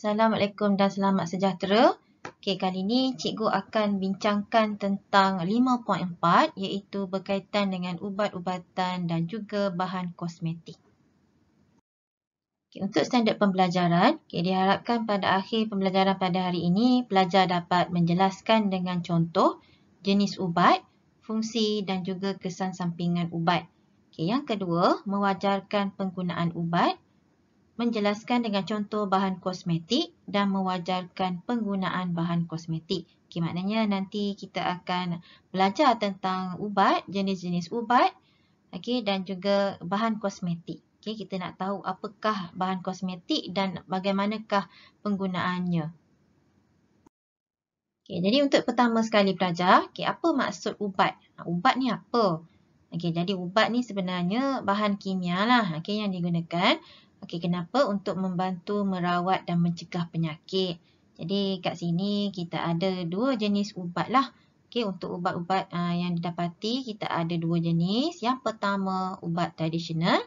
Assalamualaikum dan selamat sejahtera. Okey, kali ini cikgu akan bincangkan tentang 5.4 iaitu berkaitan dengan ubat-ubatan dan juga bahan kosmetik. Okey, untuk standard pembelajaran, diharapkan pada akhir pembelajaran pada hari ini, pelajar dapat menjelaskan dengan contoh jenis ubat, fungsi dan juga kesan sampingan ubat. Okey, yang kedua, mewajarkan penggunaan ubat, menjelaskan dengan contoh bahan kosmetik dan mewajarkan penggunaan bahan kosmetik. Okay, maknanya nanti kita akan belajar tentang ubat, jenis-jenis ubat, okay, dan juga bahan kosmetik. Okay, kita nak tahu apakah bahan kosmetik dan bagaimanakah penggunaannya. Okay, jadi untuk pertama sekali pelajar, okay, apa maksud ubat? Ubat ni apa? Okay, jadi ubat ni sebenarnya bahan kimia lah, okay, yang digunakan. Okey, kenapa? Untuk membantu merawat dan mencegah penyakit. Jadi kat sini kita ada dua jenis ubat lah. Okey, untuk ubat-ubat yang didapati kita ada dua jenis. Yang pertama ubat tradisional,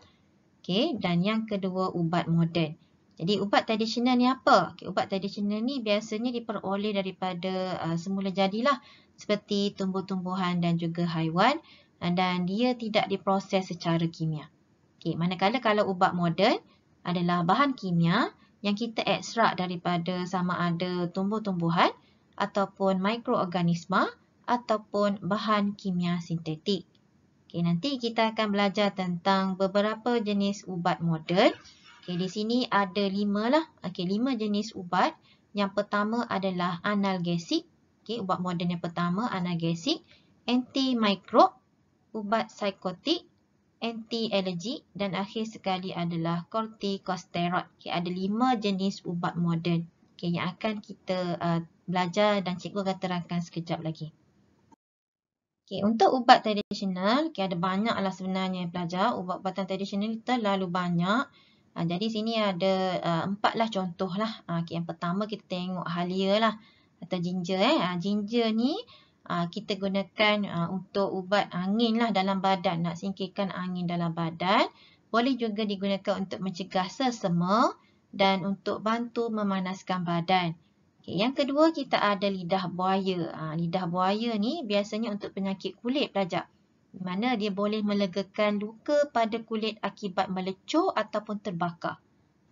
okey, dan yang kedua ubat moden. Jadi ubat tradisional ni apa? Okey, ubat tradisional ni biasanya diperoleh daripada semula jadilah, seperti tumbuh-tumbuhan dan juga haiwan, dan dia tidak diproses secara kimia. Okey, manakala kalau ubat moden adalah bahan kimia yang kita ekstrak daripada sama ada tumbuh-tumbuhan ataupun mikroorganisma ataupun bahan kimia sintetik. Okey, nanti kita akan belajar tentang beberapa jenis ubat moden. Okey, di sini ada 5 lah. Okey, 5 jenis ubat. Yang pertama adalah analgesik. Okey, ubat moden yang pertama analgesik, antimikrob, ubat psikotik, anti-alergik dan akhir sekali adalah kortikosteroid. Okay, ada 5 jenis ubat moden yang akan kita belajar dan cikgu akan terangkan sekejap lagi. Okay, untuk ubat tradisional, ada banyaklah sebenarnya pelajar. Ubat-ubatan tradisional terlalu banyak. Jadi sini ada 4 lah contoh lah. Yang pertama kita tengok halia lah atau ginger. Ginger ni kita gunakan untuk ubat angin lah dalam badan, nak singkirkan angin dalam badan. Boleh juga digunakan untuk mencegah sesama dan untuk bantu memanaskan badan. Okay, yang kedua kita ada lidah buaya. Lidah buaya ni biasanya untuk penyakit kulit pelajar. Di mana dia boleh melegakan luka pada kulit akibat melecur ataupun terbakar.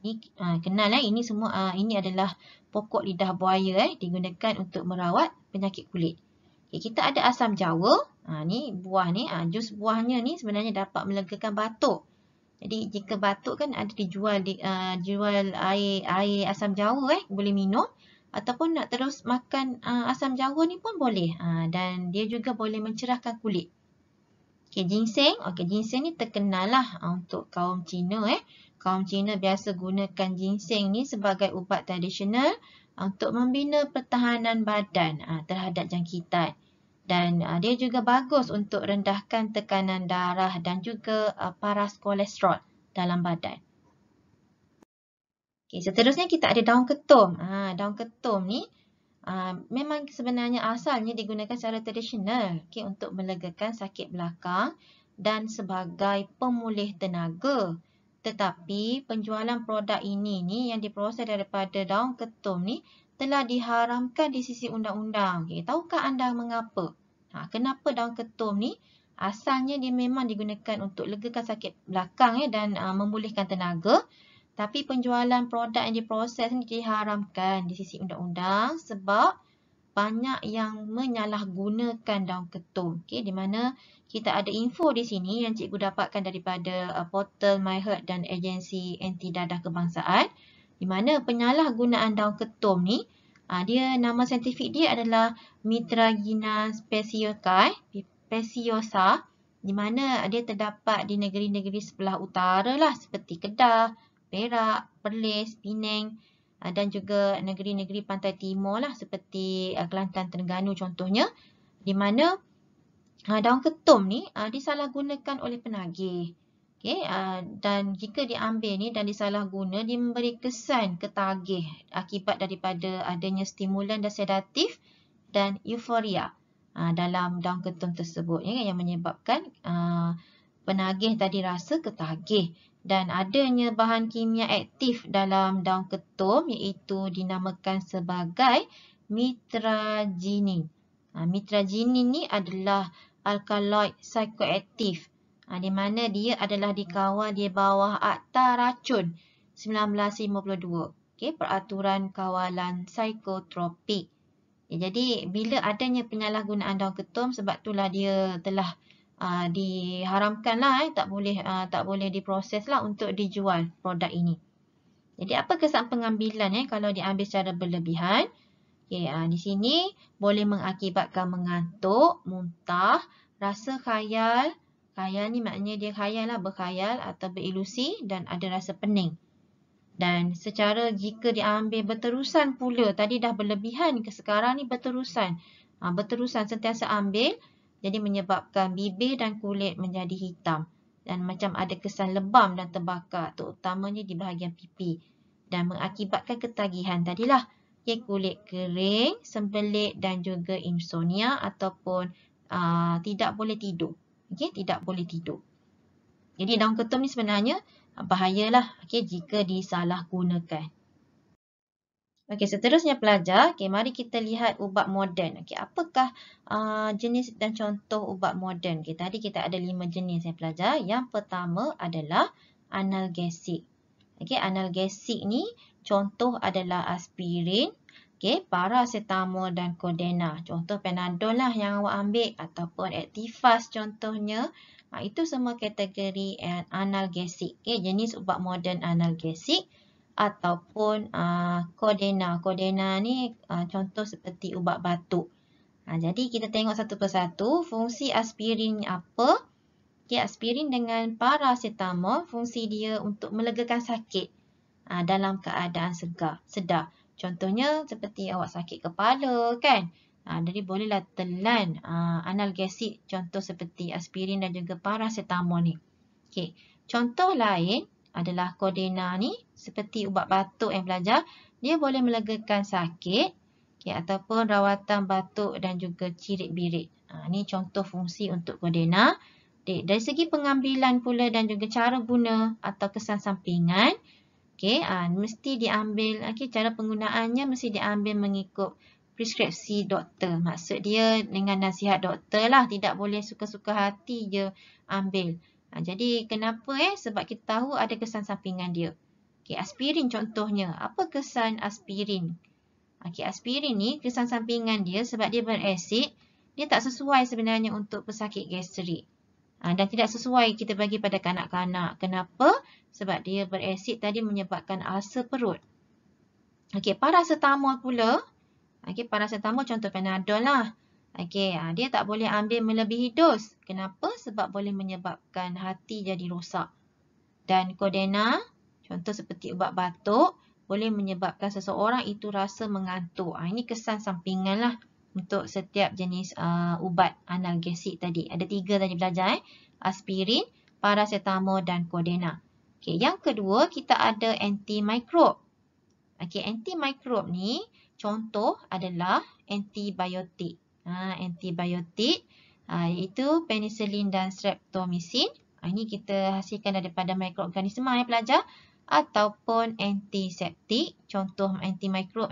Ni kenal ini semua ini adalah pokok lidah buaya digunakan untuk merawat penyakit kulit. Okay, kita ada asam jawa. Ni buah ni, jus buahnya ni sebenarnya dapat melegakan batuk. Jadi jika batuk kan ada dijual jual air asam jawa boleh minum ataupun nak terus makan asam jawa ni pun boleh. Dan dia juga boleh mencerahkan kulit. Okay, ginseng. Okay, ginseng ni terkenal lah untuk kaum Cina. Kaum Cina biasa gunakan ginseng ni sebagai ubat tradisional untuk membina pertahanan badan terhadap jangkitan. Dan dia juga bagus untuk rendahkan tekanan darah dan juga paras kolesterol dalam badan. Okay, seterusnya kita ada daun ketum. Daun ketum ni memang sebenarnya asalnya digunakan secara tradisional untuk melegakan sakit belakang dan sebagai pemulih tenaga. Tetapi penjualan produk ini yang diproses daripada daun ketum ni telah diharamkan di sisi undang-undang. Tahukah anda mengapa? Kenapa daun ketum ni asalnya dia memang digunakan untuk legakan sakit belakang dan memulihkan tenaga. Tapi penjualan produk yang diproses ni diharamkan di sisi undang-undang sebab banyak yang menyalahgunakan daun ketum. Di mana kita ada info di sini yang cikgu dapatkan daripada portal MyHealth dan agensi anti dadah kebangsaan. Di mana penyalahgunaan daun ketum ni, dia nama saintifik dia adalah Mitragina speciosa, di mana dia terdapat di negeri-negeri sebelah utara lah seperti Kedah, Perak, Perlis, Penang dan juga negeri-negeri pantai timur lah seperti Kelantan, Terengganu contohnya, di mana daun ketum ni disalahgunakan oleh penagih. Dan jika diambil ni dan disalahguna, dia memberi kesan ketagih akibat daripada adanya stimulan dan sedatif dan euforia dalam daun ketum tersebut yang menyebabkan penagih tadi rasa ketagih. Dan adanya bahan kimia aktif dalam daun ketum iaitu dinamakan sebagai mitraginin. Mitraginin ni adalah alkaloid psikoaktif, di mana dia adalah dikawal di bawah Akta Racun 1952. Peraturan kawalan psikotropik. Jadi bila adanya penyalahgunaan daun ketum, sebab itulah dia telah diharamkan lah, tak boleh diproses lah untuk dijual produk ini. Jadi apa kesan pengambilan kalau diambil secara berlebihan? Di sini boleh mengakibatkan mengantuk, muntah, rasa khayal. Khayal ni maknanya dia khayal lah, berkhayal atau berilusi, dan ada rasa pening. Dan secara jika diambil berterusan pula, tadi dah berlebihan, ke sekarang ni berterusan. Berterusan sentiasa ambil, jadi menyebabkan bibir dan kulit menjadi hitam. Dan macam ada kesan lebam dan terbakar, terutamanya di bahagian pipi. Dan mengakibatkan ketagihan tadilah. Kulit kering, sembelit dan juga insomnia ataupun tidak boleh tidur. Tidak boleh tidur. Jadi daun ketum ni sebenarnya bahayalah jika disalahgunakan. Seterusnya pelajar, mari kita lihat ubat moden. Apakah jenis dan contoh ubat moden? Tadi kita ada 5 jenis pelajar. Yang pertama adalah analgesik. Analgesik ni contoh adalah aspirin, paracetamol dan Codeine. Contoh Panadol lah yang awak ambil, ataupun Actifast contohnya. Itu semua kategori analgesik. Jenis ubat moden analgesik. Ataupun Codeine. Codeine ni contoh seperti ubat batuk. Jadi kita tengok satu persatu. Fungsi aspirin apa? Aspirin dengan paracetamol, fungsi dia untuk melegakan sakit dalam keadaan sedar. Contohnya seperti awak sakit kepala kan. Jadi bolehlah telan analgesik, contoh seperti aspirin dan juga paracetamol ni. Contoh lain adalah Codeine ni, seperti ubat batuk pelajar. Dia boleh melegakan sakit ataupun rawatan batuk dan juga cirit-birit. Ni contoh fungsi untuk Codeine. Dari segi pengambilan pula dan juga cara guna atau kesan sampingan, mesti diambil, cara penggunaannya mesti diambil mengikut preskripsi doktor. Maksud dia dengan nasihat doktor lah, tidak boleh suka-suka hati je ambil. Jadi kenapa? Sebab kita tahu ada kesan sampingan dia. Aspirin contohnya. Apa kesan aspirin? Aspirin ni kesan sampingan dia sebab dia berasid, dia tak sesuai sebenarnya untuk pesakit gastrik. Dan tidak sesuai kita bagi pada kanak-kanak. Kenapa? Sebab dia berasid tadi menyebabkan ulcer perut. Paracetamol pula. Paracetamol contoh Panadol lah. Dia tak boleh ambil melebihi dos. Kenapa? Sebab boleh menyebabkan hati jadi rosak. Dan Codeine, contoh seperti ubat batuk, boleh menyebabkan seseorang itu rasa mengantuk. Ini kesan sampingan lah untuk setiap jenis ubat analgesik tadi. Ada 3 tadi belajar. Aspirin, paracetamol dan Codeine. Yang kedua, kita ada antimikrob. Antimikrob ni contoh adalah antibiotik. Antibiotik iaitu penicillin dan streptomycin. Ini kita hasilkan daripada mikroorganisma pelajar. Ataupun antiseptik, contoh antimikrob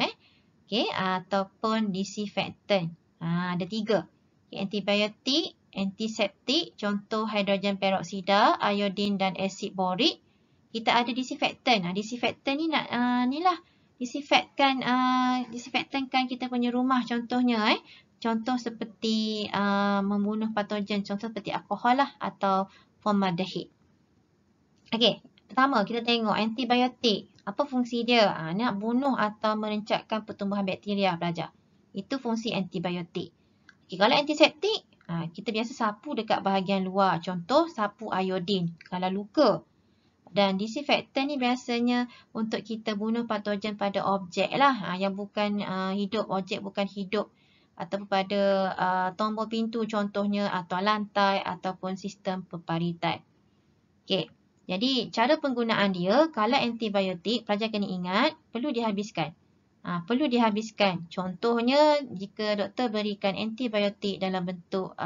ataupun disinfektan. Ada 3. Antibiotik, antiseptik, contoh hidrogen peroksida, iodin dan asid borik. Kita ada disinfektan. Disinfektan ni disinfektankan kita punya rumah contohnya. Contoh seperti membunuh patogen, contoh seperti alkohol lah atau formaldehid. Pertama kita tengok antibiotik. Apa fungsi dia? Nak bunuh atau merencatkan pertumbuhan bakteria pelajar. Itu fungsi antibiotik. Kalau antiseptik, kita biasa sapu dekat bahagian luar. Contoh sapu iodin kalau luka. Dan disinfektan ni biasanya untuk kita bunuh patogen pada objek lah. Yang bukan hidup, objek bukan hidup. Ataupun pada tombol pintu contohnya, atau lantai ataupun sistem peparitan. Jadi cara penggunaan dia, kalau antibiotik, pelajar kena ingat, perlu dihabiskan. perlu dihabiskan. Contohnya, jika doktor berikan antibiotik dalam bentuk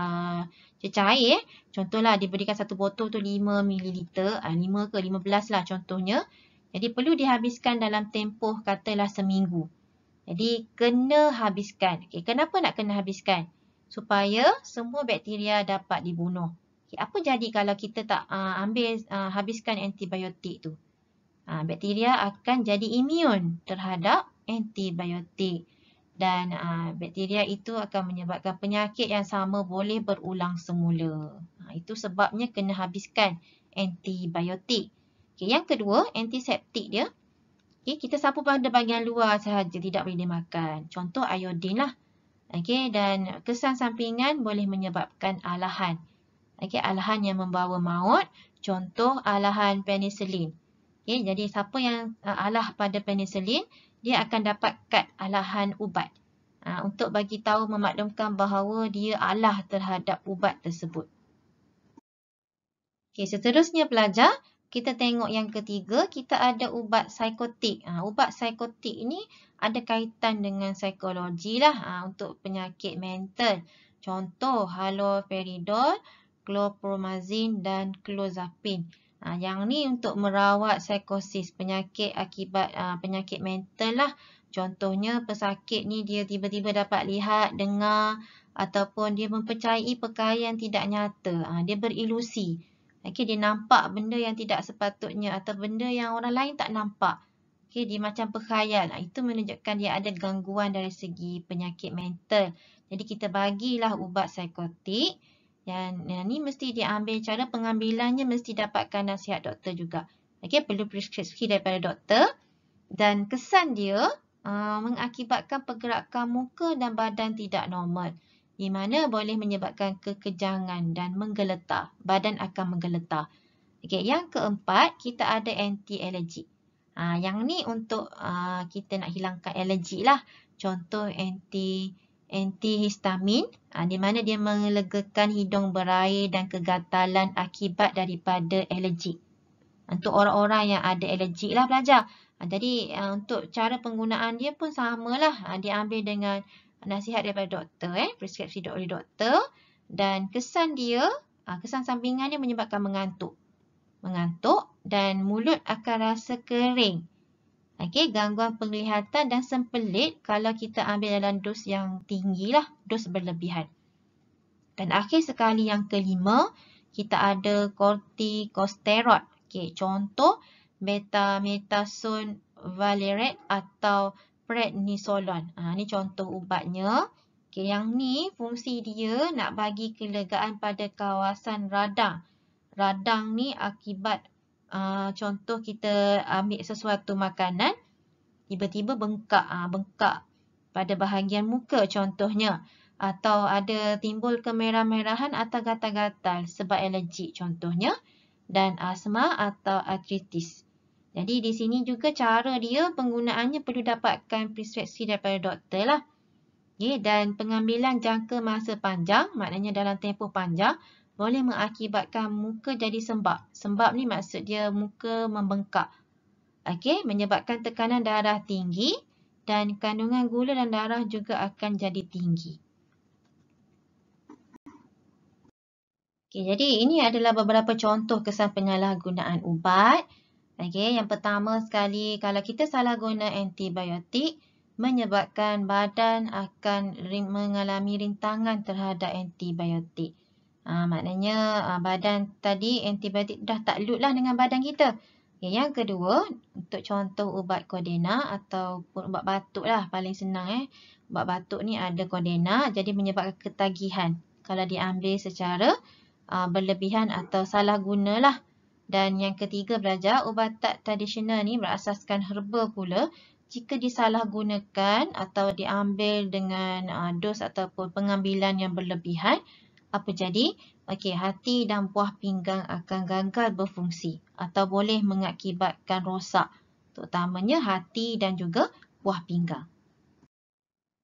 cecair, contohlah diberikan satu botol tu 5 ml, 5 ke 15 lah contohnya. Jadi perlu dihabiskan dalam tempoh katalah seminggu. Jadi kena habiskan. Okay, kenapa nak kena habiskan? Supaya semua bakteria dapat dibunuh. Okay, apa jadi kalau kita tak habiskan antibiotik tu? Bakteria akan jadi imun terhadap antibiotik. Dan bakteria itu akan menyebabkan penyakit yang sama boleh berulang semula. Itu sebabnya kena habiskan antibiotik. Okay, yang kedua, antiseptik dia. Okay, kita sapu pada bahagian luar sahaja, tidak boleh dimakan. Contoh iodin lah. Okay, dan kesan sampingan boleh menyebabkan alahan. Okay, alahan yang membawa maut. Contoh alahan penicillin. Okay, jadi siapa yang alah pada penicillin, dia akan dapatkan alahan ubat. Untuk bagi tahu memaklumkan bahawa dia alah terhadap ubat tersebut. Okay, seterusnya pelajar, kita tengok yang ketiga, kita ada ubat psikotik. Ubat psikotik ini ada kaitan dengan psikologi lah untuk penyakit mental. Contoh haloperidol, chlorpromazine dan clozapine. Yang ni untuk merawat psikosis, penyakit akibat penyakit mental lah. Contohnya pesakit ni dia tiba-tiba dapat lihat, dengar ataupun dia mempercayai perkara yang tidak nyata. Dia berilusi. Okay, dia nampak benda yang tidak sepatutnya atau benda yang orang lain tak nampak. Okay, dia macam berkhayal. Itu menunjukkan dia ada gangguan dari segi penyakit mental. Jadi kita bagilah ubat psikotik. Yang ni mesti diambil, cara pengambilannya mesti dapatkan nasihat doktor juga. Okay, perlu preskripsi daripada doktor. Dan kesan dia mengakibatkan pergerakan muka dan badan tidak normal. Di mana boleh menyebabkan kekejangan dan menggeletar. Badan akan menggeletar. Okay, yang keempat, kita ada anti-alergik. Yang ni untuk kita nak hilangkan alergi lah. Contoh antihistamin, di mana dia melegakan hidung berair dan kegatalan akibat daripada alergi. Untuk orang-orang yang ada alergi lah pelajar. Jadi untuk cara penggunaan dia pun samalah. Diambil dengan nasihat daripada doktor, preskripsi oleh doktor. Dan kesan dia, kesan sampingan dia menyebabkan mengantuk. Dan mulut akan rasa kering. Okay, gangguan penglihatan dan sempelit kalau kita ambil dalam dos yang tinggi lah, dos berlebihan. Dan akhir sekali yang kelima, kita ada kortikosteroid. Okay, contoh betamethasone valerate atau prednisolone. Ni contoh ubatnya. Okay, yang ni fungsi dia nak bagi kelegaan pada kawasan radang. Radang ni akibat contoh kita ambil sesuatu makanan, tiba-tiba bengkak pada bahagian muka contohnya. Atau ada timbul kemerah-merahan atau gatal-gatal sebab alergi contohnya. Dan asma atau artritis. Jadi di sini juga cara dia penggunaannya perlu dapatkan preskripsi daripada doktor lah. Okay, dan pengambilan jangka masa panjang, maknanya dalam tempoh panjang, boleh mengakibatkan muka jadi sembab. Sembab ni maksud dia muka membengkak. Okay, menyebabkan tekanan darah tinggi dan kandungan gula dalam darah juga akan jadi tinggi. Okay, jadi ini adalah beberapa contoh kesan penyalahgunaan ubat. Okay, yang pertama sekali, kalau kita salah guna antibiotik, menyebabkan badan akan mengalami rintangan terhadap antibiotik. Maknanya badan tadi antibiotik dah takluk lah dengan badan kita. Okay, yang kedua, untuk contoh ubat Cordena ataupun ubat batuk lah paling senang. Ubat batuk ni ada Cordena, jadi menyebabkan ketagihan kalau diambil secara berlebihan atau salah guna lah. Dan yang ketiga belajar, ubatan tradisional ni berasaskan herba pula. Jika disalahgunakan atau diambil dengan dos ataupun pengambilan yang berlebihan, apa jadi? Okey, hati dan buah pinggang akan gagal berfungsi atau boleh mengakibatkan rosak, terutamanya hati dan juga buah pinggang.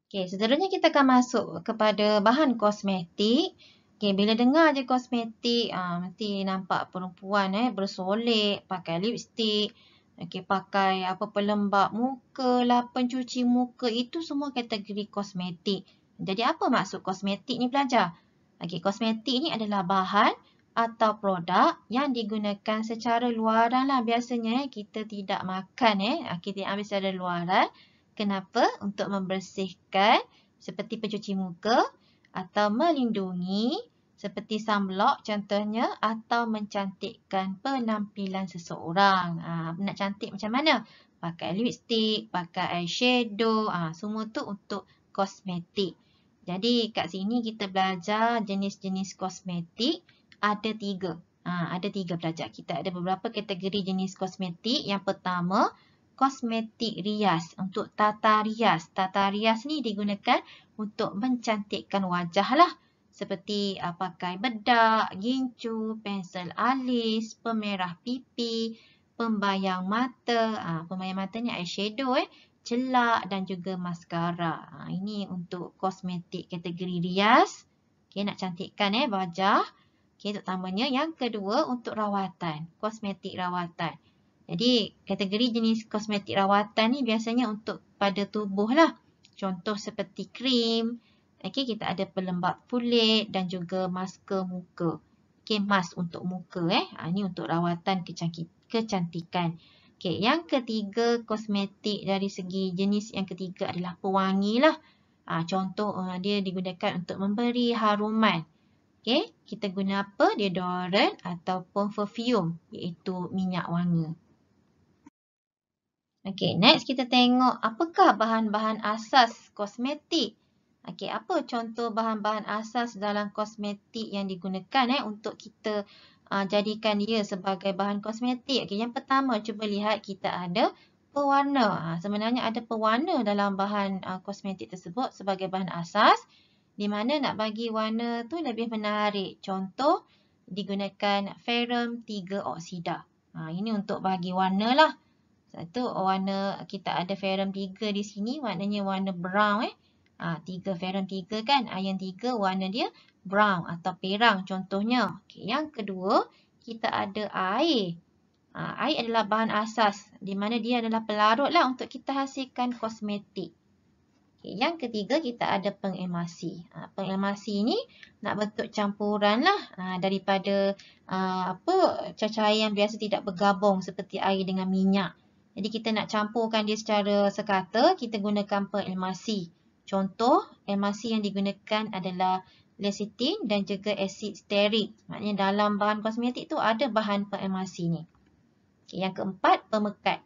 Okey, seterusnya kita akan masuk kepada bahan kosmetik. Okay, bila dengar je kosmetik, mesti nampak perempuan bersolek, pakai lipstick. Okey, pakai apa pelembap muka lah, pencuci muka, itu semua kategori kosmetik. Jadi apa maksud kosmetik ni pelajar? Okey, kosmetik ni adalah bahan atau produk yang digunakan secara luaran lah. Biasanya kita tidak makan kita ambil secara luaran. Kenapa? Untuk membersihkan seperti pencuci muka atau melindungi seperti sunblock contohnya atau mencantikkan penampilan seseorang. Nak cantik macam mana? Pakai lipstick, pakai eyeshadow, semua tu untuk kosmetik. Jadi kat sini kita belajar jenis-jenis kosmetik ada 3. Ada 3 belajar. Kita ada beberapa kategori jenis kosmetik. Yang pertama, kosmetik rias untuk tata rias. Tata rias ni digunakan untuk mencantikkan wajah lah. Seperti pakai bedak, gincu, pensel alis, pemerah pipi, pembayang mata. Pembayang mata ni eyeshadow celak dan juga maskara. Ini untuk kosmetik kategori rias. Okay, nak cantikkan wajah. Okay, terutamanya yang kedua untuk rawatan. Kosmetik rawatan. Jadi kategori jenis kosmetik rawatan ni biasanya untuk pada tubuh lah. Contoh seperti krim. Okay, kita ada pelembap kulit dan juga masker muka. Okay, mask untuk muka. Ini untuk rawatan kecantikan. Okay, yang ketiga kosmetik dari segi jenis yang ketiga adalah pewangi lah. Contoh dia digunakan untuk memberi haruman. Okay, kita guna apa? Deodorant ataupun perfume iaitu minyak wangi. Okay, next kita tengok apakah bahan-bahan asas kosmetik. Okay, apa contoh bahan-bahan asas dalam kosmetik yang digunakan untuk kita jadikan dia sebagai bahan kosmetik. Okay, yang pertama, cuba lihat kita ada pewarna. Sebenarnya ada pewarna dalam bahan kosmetik tersebut sebagai bahan asas. Di mana nak bagi warna tu lebih menarik. Contoh, digunakan ferrum 3 oksida. Ini untuk bagi warna lah. Satu warna kita ada ferrum 3 di sini, warnanya warna brown 3 ferrum 3 kan, iron 3 warna dia brown atau perang contohnya. Okay, yang kedua, kita ada air. Air adalah bahan asas di mana dia adalah pelarut lah untuk kita hasilkan kosmetik. Okay, yang ketiga, kita ada pengemasi. Pengemasi ni nak bentuk campuran lah daripada cahaya yang biasa tidak bergabung seperti air dengan minyak. Jadi kita nak campurkan dia secara sekata, kita gunakan pengemasi. Contoh, emasi yang digunakan adalah lecithin dan juga asid stearik. Maknanya dalam bahan kosmetik tu ada bahan pengemasi ni. Okay, yang keempat, pemekat.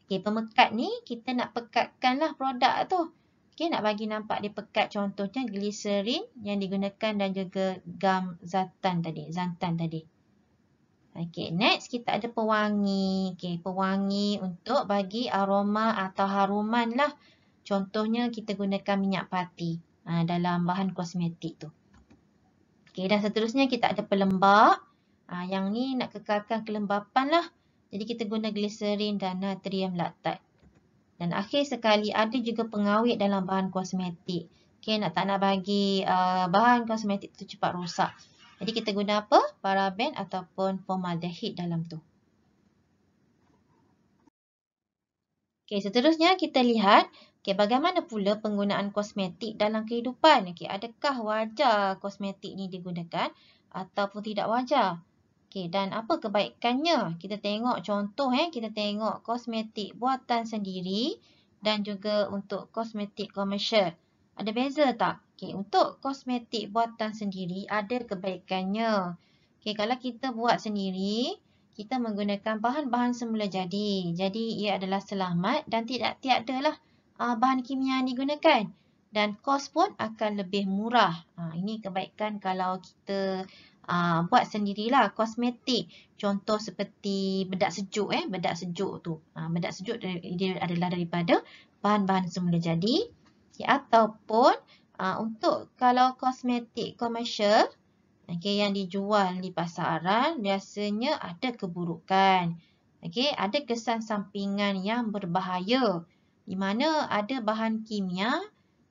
Okay, pemekat ni kita nak pekatkanlah produk tu. Okay, nak bagi nampak dia pekat. Contohnya gliserin yang digunakan dan juga gam xanthan tadi. Okay, next kita ada pewangi. Okay, pewangi untuk bagi aroma atau haruman lah. Contohnya kita gunakan minyak pati dalam bahan kosmetik tu. Okay, dan seterusnya kita ada pelembap. Yang ni nak kekalkan kelembapan lah. Jadi kita guna gliserin dan natrium laktat. Dan akhir sekali ada juga pengawet dalam bahan kosmetik. Okay, tak nak bagi bahan kosmetik tu cepat rosak. Jadi kita guna apa? Paraben ataupun formaldehyde dalam tu. Okay, seterusnya kita lihat bagaimana pula penggunaan kosmetik dalam kehidupan. Adakah wajar kosmetik ni digunakan ataupun tidak wajar? Dan apa kebaikannya? Kita tengok contoh kita tengok kosmetik buatan sendiri dan juga untuk kosmetik komersial. Ada beza tak? Untuk kosmetik buatan sendiri ada kebaikannya. Kalau kita buat sendiri, kita menggunakan bahan-bahan semula jadi. Jadi ia adalah selamat dan tidak tiadalah bahan kimia yang digunakan. Dan kos pun akan lebih murah. Ini kebaikan kalau kita buat sendirilah kosmetik. Contoh seperti bedak sejuk. Bedak sejuk tu. Bedak sejuk dia adalah daripada bahan-bahan semula jadi. Ataupun untuk kalau kosmetik komersial yang dijual di pasaran biasanya ada keburukan. Ada kesan sampingan yang berbahaya di mana ada bahan kimia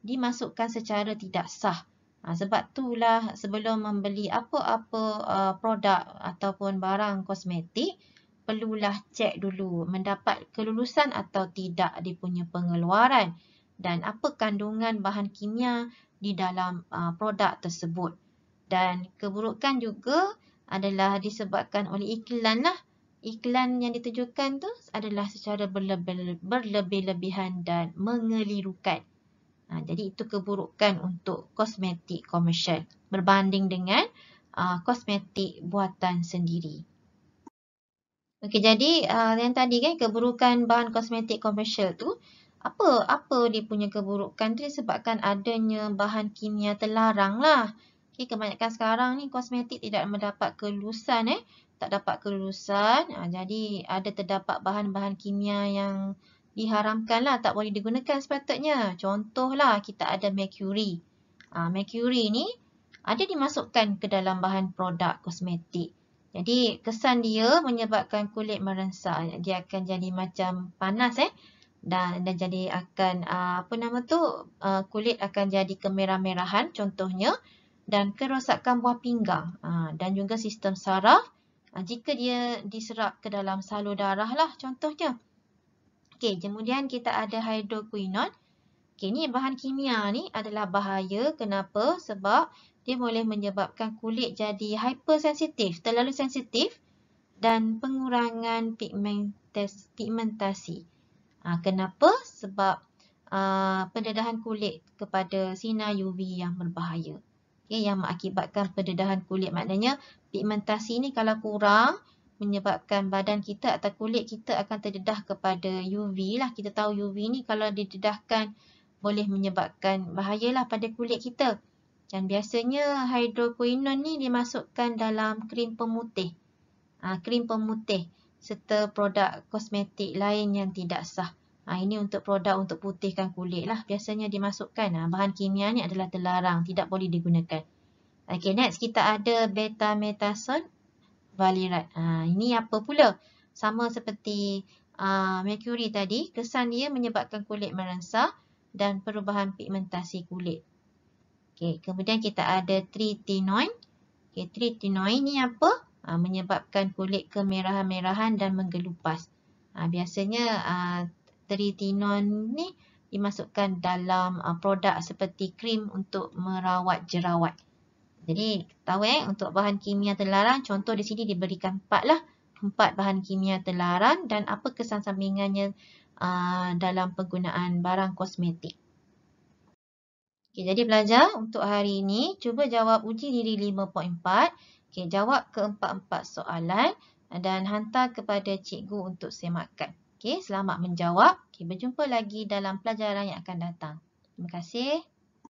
dimasukkan secara tidak sah. Sebab itulah sebelum membeli apa-apa produk ataupun barang kosmetik, perlulah cek dulu mendapat kelulusan atau tidak dia punya pengeluaran dan apa kandungan bahan kimia di dalam produk tersebut. Dan keburukan juga adalah disebabkan oleh iklan lah. Iklan yang ditujukan tu adalah secara berlebih-lebihan dan mengelirukan. Jadi itu keburukan untuk kosmetik komersial berbanding dengan kosmetik buatan sendiri. Okey, jadi yang tadi kan keburukan bahan kosmetik komersial tu, apa dia punya keburukan tu disebabkan adanya bahan kimia terlarang lah. Okey, kebanyakan sekarang ni kosmetik tidak mendapat kelulusan tak dapat kelulusan. Jadi ada terdapat bahan-bahan kimia yang diharamkan lah, tak boleh digunakan sepatutnya. Contohlah kita ada mercury. Mercury ni ada dimasukkan ke dalam bahan produk kosmetik. Jadi kesan dia menyebabkan kulit merensak. Dia akan jadi macam panas dan jadi akan kulit akan jadi kemerah-merahan contohnya dan kerosakan buah pinggang dan juga sistem saraf jika dia diserap ke dalam salur darah lah contohnya. Okey, kemudian kita ada hydroquinone. Okey, ni bahan kimia ni adalah bahaya. Kenapa? Sebab dia boleh menyebabkan kulit jadi hypersensitif, terlalu sensitif dan pengurangan pigmentasi. Kenapa? Sebab pendedahan kulit kepada sinar UV yang berbahaya. Okay, yang mengakibatkan pendedahan kulit. Maknanya pigmentasi ni kalau kurang menyebabkan badan kita atau kulit kita akan terdedah kepada UV lah. Kita tahu UV ni kalau didedahkan boleh menyebabkan bahayalah pada kulit kita. Dan biasanya hydroquinone ni dimasukkan dalam krim pemutih. Krim pemutih serta produk kosmetik lain yang tidak sah. Ini untuk produk untuk putihkan kulit lah. Biasanya dimasukkan. Bahan kimia ni adalah terlarang. Tidak boleh digunakan. Okay, next kita ada betamethasone valerate. Ini apa pula? Sama seperti mercury tadi. Kesan dia menyebabkan kulit merensak dan perubahan pigmentasi kulit. Okay, kemudian kita ada tretinoin. Okay, tretinoin ni apa? Menyebabkan kulit kemerahan-merahan dan menggelupas. Biasanya tretinoin ni dimasukkan dalam produk seperti krim untuk merawat jerawat. Jadi tahu untuk bahan kimia terlarang, contoh di sini diberikan 4 lah. 4 bahan kimia terlarang dan apa kesan sampingannya dalam penggunaan barang kosmetik. Okay, jadi pelajar untuk hari ini cuba jawab uji diri 5.4. Okay, jawab ke-4 soalan dan hantar kepada cikgu untuk semakan. Okay, selamat menjawab. Okay, berjumpa lagi dalam pelajaran yang akan datang. Terima kasih.